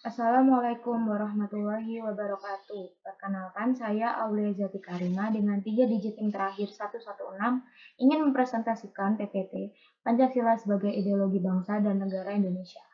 Assalamualaikum warahmatullahi wabarakatuh. Perkenalkan, saya Aulia Zati Karima dengan 3 digit NIM terakhir 116 ingin mempresentasikan PPT Pancasila sebagai ideologi bangsa dan negara Indonesia.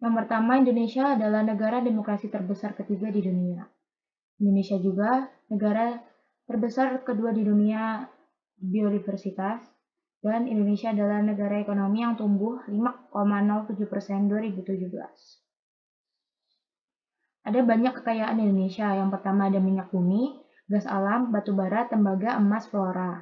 Yang pertama, Indonesia adalah negara demokrasi terbesar ketiga di dunia. Indonesia juga negara terbesar kedua di dunia biodiversitas, dan Indonesia adalah negara ekonomi yang tumbuh 5,07% 2017. Ada banyak kekayaan Indonesia. Yang pertama ada minyak bumi, gas alam, batu bara, tembaga, emas, flora.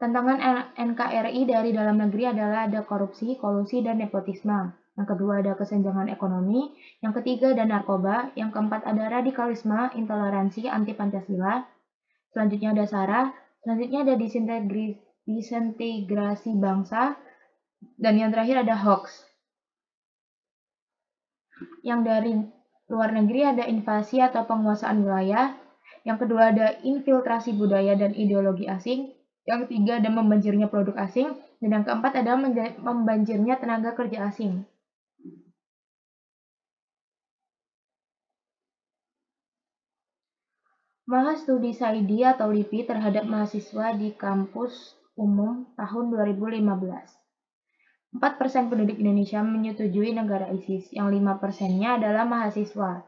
Tantangan NKRI dari dalam negeri adalah ada korupsi, kolusi, dan nepotisme. Yang kedua ada kesenjangan ekonomi. Yang ketiga ada narkoba. Yang keempat ada radikalisme, intoleransi, anti-Pancasila. Selanjutnya ada SARA. Selanjutnya ada disintegrasi bangsa. Dan yang terakhir ada hoax. Yang dari luar negeri ada invasi atau penguasaan wilayah. Yang kedua ada infiltrasi budaya dan ideologi asing. Yang ketiga ada membanjirnya produk asing. Dan yang keempat ada membanjirnya tenaga kerja asing. Mahastudi Saidi atau LIPI terhadap mahasiswa di kampus umum tahun 2015. 4% penduduk Indonesia menyetujui negara ISIS, yang 5%-nya adalah mahasiswa.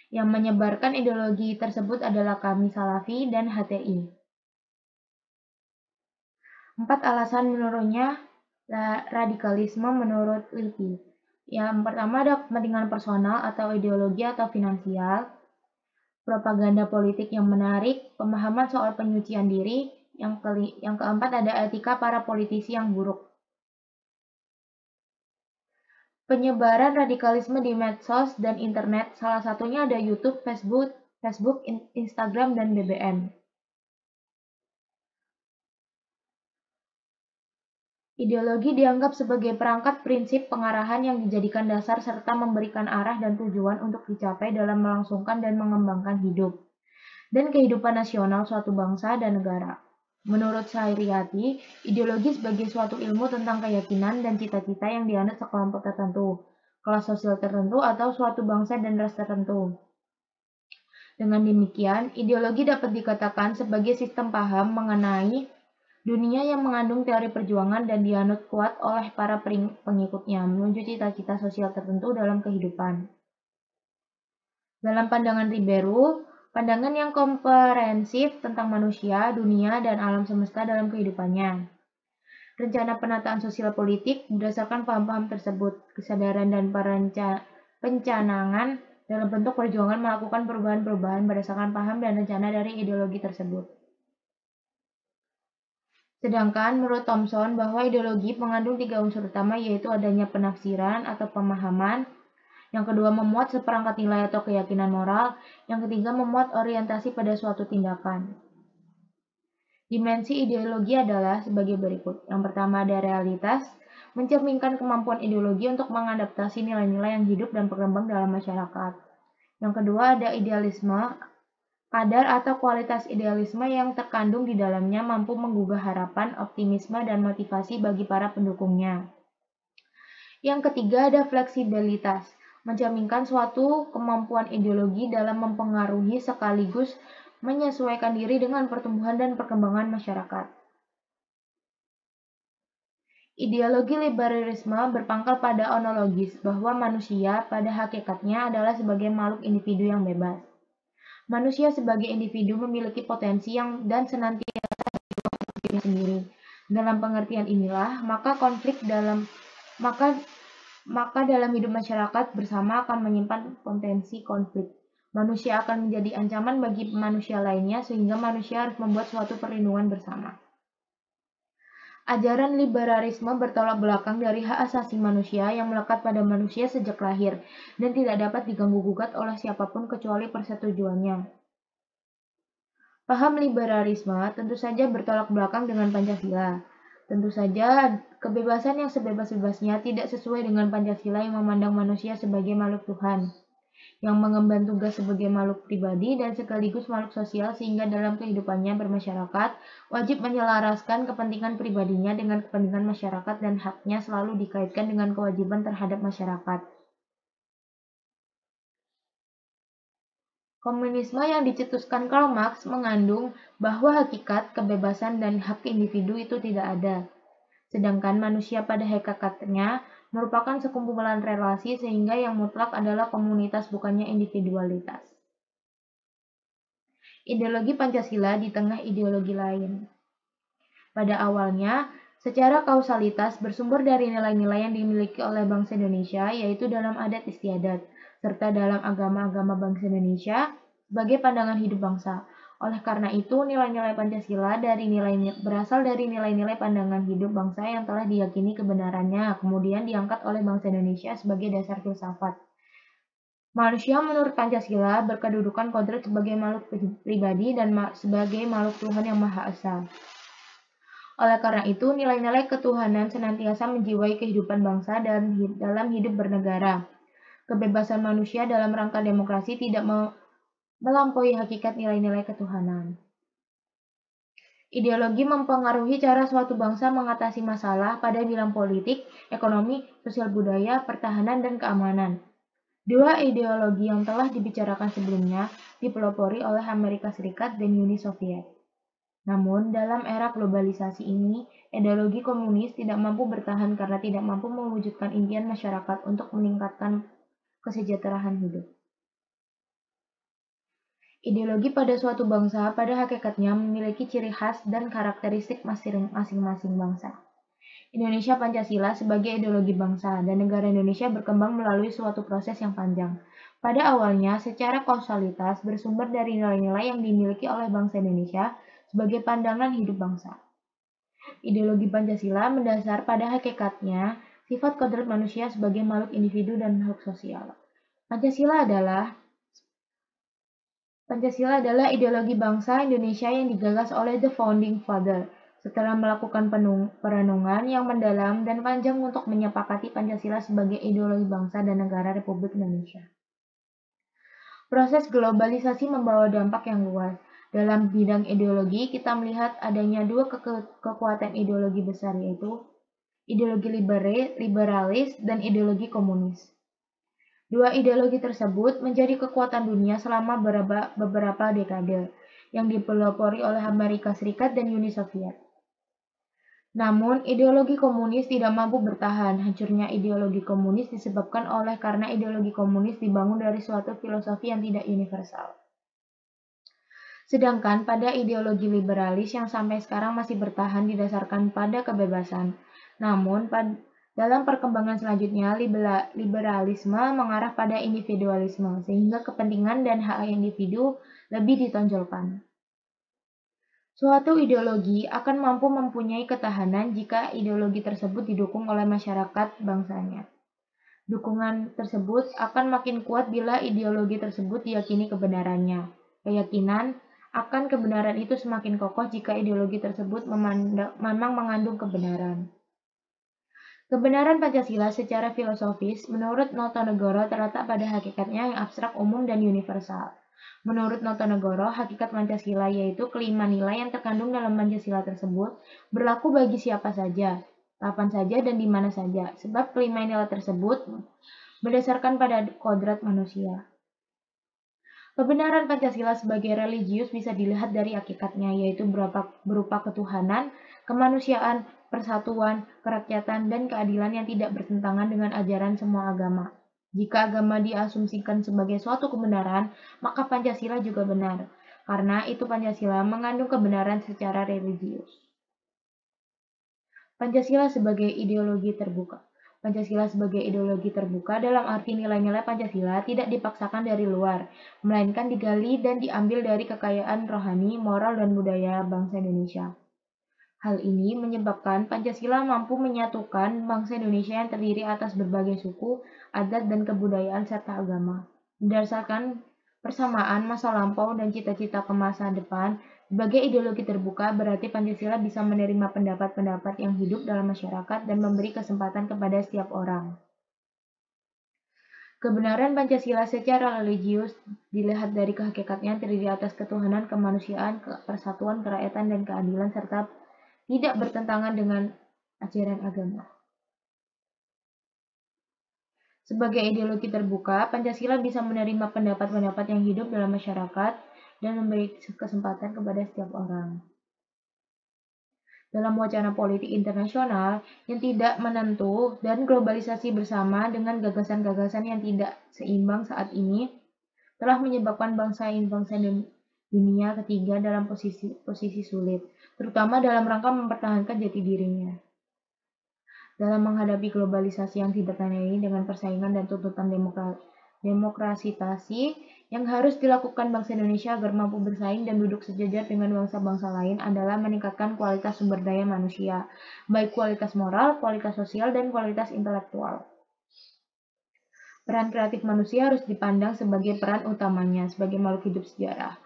Yang menyebarkan ideologi tersebut adalah kami Salafi dan HTI. 4 alasan menurutnya radikalisme menurut LIPI. Yang pertama ada kepentingan personal atau ideologi atau finansial, propaganda politik yang menarik, pemahaman soal penyucian diri, yang keempat ada etika para politisi yang buruk. Penyebaran radikalisme di medsos dan internet, salah satunya ada YouTube, Facebook, Instagram, dan BBM. Ideologi dianggap sebagai perangkat prinsip pengarahan yang dijadikan dasar serta memberikan arah dan tujuan untuk dicapai dalam melangsungkan dan mengembangkan hidup dan kehidupan nasional suatu bangsa dan negara. Menurut Sairiyati, ideologi sebagai suatu ilmu tentang keyakinan dan cita-cita yang dianut sekelompok tertentu, kelas sosial tertentu, atau suatu bangsa dan ras tertentu. Dengan demikian, ideologi dapat dikatakan sebagai sistem paham mengenai dunia yang mengandung teori perjuangan dan dianut kuat oleh para pengikutnya menuju cita-cita sosial tertentu dalam kehidupan. Dalam pandangan Ribeiro, pandangan yang komprehensif tentang manusia, dunia, dan alam semesta dalam kehidupannya. Rencana penataan sosial politik berdasarkan paham-paham tersebut, kesadaran dan pencanangan dalam bentuk perjuangan melakukan perubahan-perubahan berdasarkan paham dan rencana dari ideologi tersebut. Sedangkan menurut Thomson bahwa ideologi mengandung 3 unsur utama, yaitu adanya penafsiran atau pemahaman, yang kedua memuat seperangkat nilai atau keyakinan moral, yang ketiga memuat orientasi pada suatu tindakan. Dimensi ideologi adalah sebagai berikut. Yang pertama ada realitas, mencerminkan kemampuan ideologi untuk mengadaptasi nilai-nilai yang hidup dan berkembang dalam masyarakat. Yang kedua ada idealisme, kadar atau kualitas idealisme yang terkandung di dalamnya mampu menggugah harapan, optimisme, dan motivasi bagi para pendukungnya. Yang ketiga ada fleksibilitas, mencerminkan suatu kemampuan ideologi dalam mempengaruhi sekaligus menyesuaikan diri dengan pertumbuhan dan perkembangan masyarakat. Ideologi liberalisme berpangkal pada ontologis, bahwa manusia pada hakikatnya adalah sebagai makhluk individu yang bebas. Manusia sebagai individu memiliki potensi dan senantiasa berjuang diri sendiri. Dalam pengertian inilah, maka dalam hidup masyarakat bersama akan menyimpan potensi konflik. Manusia akan menjadi ancaman bagi manusia lainnya sehingga manusia harus membuat suatu perlindungan bersama. Ajaran liberalisme bertolak belakang dari hak asasi manusia yang melekat pada manusia sejak lahir dan tidak dapat diganggu-gugat oleh siapapun kecuali persetujuannya. Paham liberalisme tentu saja bertolak belakang dengan Pancasila. Tentu saja, kebebasan yang sebebas-bebasnya tidak sesuai dengan Pancasila yang memandang manusia sebagai makhluk Tuhan, yang mengemban tugas sebagai makhluk pribadi dan sekaligus makhluk sosial sehingga dalam kehidupannya bermasyarakat wajib menyelaraskan kepentingan pribadinya dengan kepentingan masyarakat dan haknya selalu dikaitkan dengan kewajiban terhadap masyarakat. Komunisme yang dicetuskan Karl Marx mengandung bahwa hakikat, kebebasan, dan hak individu itu tidak ada. Sedangkan manusia pada hakikatnya merupakan sekumpulan relasi sehingga yang mutlak adalah komunitas bukannya individualitas. Ideologi Pancasila di tengah ideologi lain. Pada awalnya, secara kausalitas bersumber dari nilai-nilai yang dimiliki oleh bangsa Indonesia yaitu dalam adat istiadat, serta dalam agama-agama bangsa Indonesia sebagai pandangan hidup bangsa. Oleh karena itu, nilai-nilai Pancasila berasal dari nilai-nilai pandangan hidup bangsa yang telah diyakini kebenarannya, kemudian diangkat oleh bangsa Indonesia sebagai dasar filsafat. Manusia menurut Pancasila berkedudukan kodrat sebagai makhluk pribadi dan sebagai makhluk Tuhan yang Maha Esa. Oleh karena itu, nilai-nilai ketuhanan senantiasa menjiwai kehidupan bangsa dan dalam hidup bernegara. Kebebasan manusia dalam rangka demokrasi tidak melampaui hakikat nilai-nilai ketuhanan. Ideologi mempengaruhi cara suatu bangsa mengatasi masalah pada bidang politik, ekonomi, sosial budaya, pertahanan, dan keamanan. Dua ideologi yang telah dibicarakan sebelumnya dipelopori oleh Amerika Serikat dan Uni Soviet. Namun, dalam era globalisasi ini, ideologi komunis tidak mampu bertahan karena tidak mampu mewujudkan impian masyarakat untuk meningkatkan kesejahteraan hidup. Ideologi pada suatu bangsa pada hakikatnya memiliki ciri khas dan karakteristik masing-masing bangsa. Indonesia Pancasila sebagai ideologi bangsa dan negara Indonesia berkembang melalui suatu proses yang panjang. Pada awalnya, secara kausalitas bersumber dari nilai-nilai yang dimiliki oleh bangsa Indonesia sebagai pandangan hidup bangsa. Ideologi Pancasila mendasar pada hakikatnya sifat kodrat manusia sebagai makhluk individu dan makhluk sosial. Pancasila adalah ideologi bangsa Indonesia yang digagas oleh The Founding Father setelah melakukan perenungan yang mendalam dan panjang untuk menyepakati Pancasila sebagai ideologi bangsa dan negara Republik Indonesia. Proses globalisasi membawa dampak yang luas. Dalam bidang ideologi, kita melihat adanya dua kekuatan ideologi besar, yaitu ideologi liberalis dan ideologi komunis. Dua ideologi tersebut menjadi kekuatan dunia selama beberapa dekade, yang dipelopori oleh Amerika Serikat dan Uni Soviet. Namun, ideologi komunis tidak mampu bertahan. Hancurnya ideologi komunis disebabkan karena ideologi komunis dibangun dari suatu filosofi yang tidak universal. Sedangkan pada ideologi liberalis yang sampai sekarang masih bertahan didasarkan pada kebebasan. Namun, dalam perkembangan selanjutnya, liberalisme mengarah pada individualisme, sehingga kepentingan dan hak individu lebih ditonjolkan. Suatu ideologi akan mampu mempunyai ketahanan jika ideologi tersebut didukung oleh masyarakat bangsanya. Dukungan tersebut akan makin kuat bila ideologi tersebut diyakini kebenarannya. Keyakinan akan kebenaran itu semakin kokoh jika ideologi tersebut memang mengandung kebenaran. Kebenaran Pancasila secara filosofis menurut Notonegoro terletak pada hakikatnya yang abstrak, umum, dan universal. Menurut Notonegoro, hakikat Pancasila yaitu kelima nilai yang terkandung dalam Pancasila tersebut berlaku bagi siapa saja, kapan saja, dan di mana saja, sebab kelima nilai tersebut berdasarkan pada kodrat manusia. Kebenaran Pancasila sebagai religius bisa dilihat dari hakikatnya, yaitu berupa ketuhanan, kemanusiaan, persatuan, kerakyatan, dan keadilan yang tidak bertentangan dengan ajaran semua agama. Jika agama diasumsikan sebagai suatu kebenaran, maka Pancasila juga benar, karena itu Pancasila mengandung kebenaran secara religius. Pancasila sebagai ideologi terbuka. Pancasila sebagai ideologi terbuka dalam arti nilai-nilai Pancasila tidak dipaksakan dari luar, melainkan digali dan diambil dari kekayaan rohani, moral, dan budaya bangsa Indonesia. Hal ini menyebabkan Pancasila mampu menyatukan bangsa Indonesia yang terdiri atas berbagai suku, adat, dan kebudayaan serta agama. Berdasarkan persamaan masa lampau dan cita-cita ke masa depan, sebagai ideologi terbuka berarti Pancasila bisa menerima pendapat-pendapat yang hidup dalam masyarakat dan memberi kesempatan kepada setiap orang. Kebenaran Pancasila secara religius dilihat dari kehakikatnya terdiri atas ketuhanan, kemanusiaan, persatuan, kerakyatan, dan keadilan, serta tidak bertentangan dengan ajaran agama. Sebagai ideologi terbuka, Pancasila bisa menerima pendapat-pendapat yang hidup dalam masyarakat dan memberi kesempatan kepada setiap orang. Dalam wacana politik internasional yang tidak menentu dan globalisasi bersama dengan gagasan-gagasan yang tidak seimbang saat ini, telah menyebabkan bangsa-bangsa dunia ketiga dalam posisi sulit, terutama dalam rangka mempertahankan jati dirinya. Dalam menghadapi globalisasi yang tidak tandai dengan persaingan dan tuntutan demokratisasi yang harus dilakukan bangsa Indonesia agar mampu bersaing dan duduk sejajar dengan bangsa-bangsa lain adalah meningkatkan kualitas sumber daya manusia, baik kualitas moral, kualitas sosial, dan kualitas intelektual. Peran kreatif manusia harus dipandang sebagai peran utamanya sebagai makhluk hidup sejarah.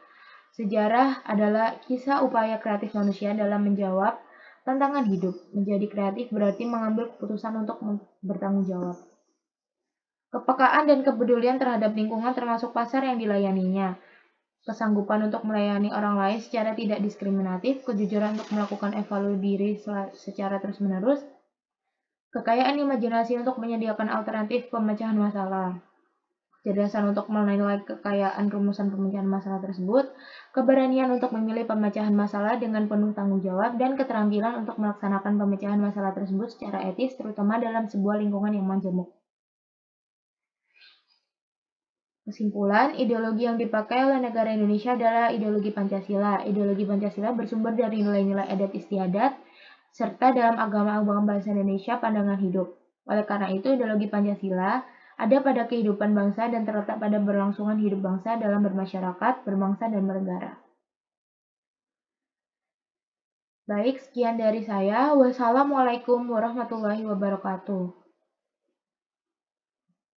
Sejarah adalah kisah upaya kreatif manusia dalam menjawab tantangan hidup. Menjadi kreatif berarti mengambil keputusan untuk bertanggung jawab. Kepekaan dan kepedulian terhadap lingkungan termasuk pasar yang dilayaninya. Kesanggupan untuk melayani orang lain secara tidak diskriminatif, kejujuran untuk melakukan evaluasi diri secara terus-menerus, kekayaan imajinasi untuk menyediakan alternatif pemecahan masalah, kecerdasan untuk menilai kekayaan rumusan pemecahan masalah tersebut, keberanian untuk memilih pemecahan masalah dengan penuh tanggung jawab, dan keterampilan untuk melaksanakan pemecahan masalah tersebut secara etis, terutama dalam sebuah lingkungan yang majemuk. Kesimpulan, ideologi yang dipakai oleh negara Indonesia adalah ideologi Pancasila. Ideologi Pancasila bersumber dari nilai-nilai adat istiadat, serta dalam agama-agama bangsa Indonesia pandangan hidup. Oleh karena itu, ideologi Pancasila ada pada kehidupan bangsa dan terletak pada berlangsungan hidup bangsa dalam bermasyarakat, berbangsa, dan bernegara. Baik, sekian dari saya. Wassalamualaikum warahmatullahi wabarakatuh.